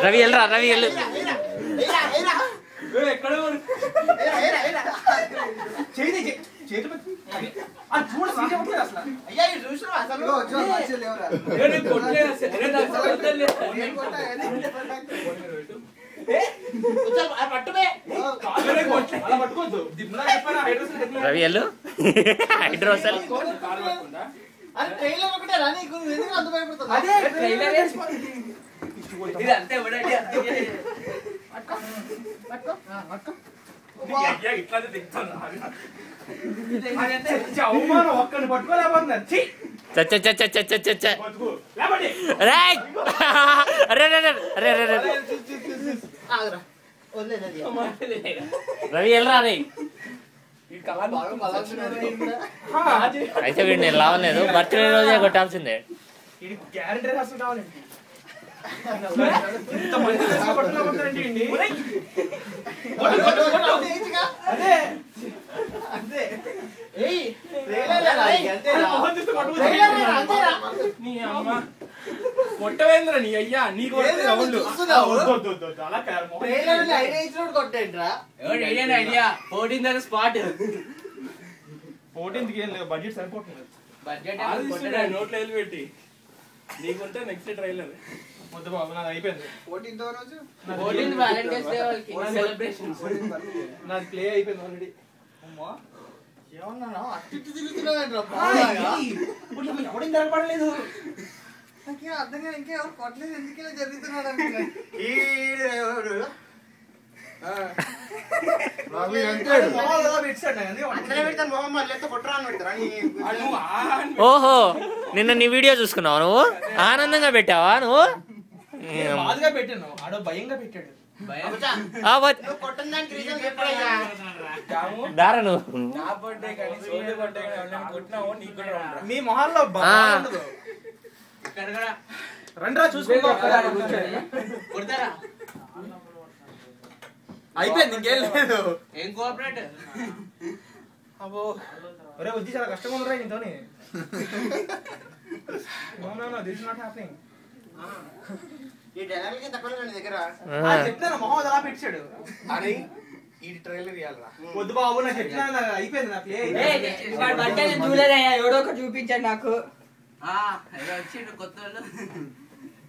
రవి వెళ్ళరా రవి వెళ్ళు రవి వెళ్ళు హైడ్రోసల్ రవి వెళ్ళరా రే అయితే వీడు నేను లావలేదు బర్త్డే రోజే కొట్టాల్సిందే కొట్టవేంద్ర నీ అయ్యా నీకు ఐడియా 14th స్పాట్ 14th ఏం లేదు బడ్జెట్ సరిపోతుంది నోట్లో వెళ్ళి పెట్టి నీకుంటే నెక్స్ట్ ట్రైలర్ వద్దు బాబు నాది అయిపోయింది 14th వ్యాలంటైన్స్ డే సెలబ్రేషన్ నాది ప్లే అయిపోయింది ఆల్రెడీ ఏమన్నా అట్టి తిరుగుతున్నాడు ఎవడికి జరగబడలేదు నాకేం అర్థం కాదు ఇంకా ఎవరు కొట్టలేదు ఎందుకు ఇలా జరుగుతున్నాడు ఓహో నిన్న నీ వీడియో చూసుకున్నావు నువ్వు ఆనందంగా పెట్టావా నువ్వు బాధగా పెట్టాను ఆడో భయంగా పెట్టాడు దారను మీ మొహాల్లో రండ్రా చూసుకో అయిపోయింది ఇంకేం లేదు ఏం కోఆపరేట్ అబ్బో ఒరే వచ్చి చాలా కష్టంగా ఉందిరా ఇంతోని దిస్ నాట్ హ్యాపెనింగ్ ఈ డైలాగ్ తక్కువ దగ్గర చెప్తాను మొహమ్మద్ అలా పెట్టాడు అరే ఈ ట్రైలర్ ఇవ్వాలరా వద్దు బాబు నాకు చెప్తాను అయిపోయింది నా ప్లే చూడలే ఎవడో ఒకటి చూపించండి నాకు వచ్చిండు కొత్త వాళ్ళు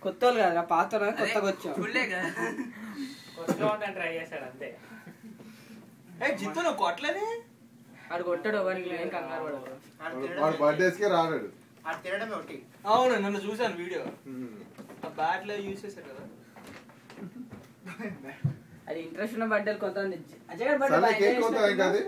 కొత్త వాళ్ళు కదా పాత కొత్తగా వచ్చావు చూడలే కదా కొత్త ట్రై చేశాడు అంతే జిత్తు నువ్వు కొట్టలేదే ఆడు కొట్టాడు ఎవరికి ఏం కంగారు పడదు వాడు బర్త్డేస్ కి రాడు ఆ తినడమే ఒకటి అవును నన్ను చూసాను వీడియో ఆ బ్యాట్ లో యూస్ చేశాడు కదా అది ఇంట్రెస్ట్ ఉన్న బర్త్డే కొంతమంది కేక్ కొంత ఏంటది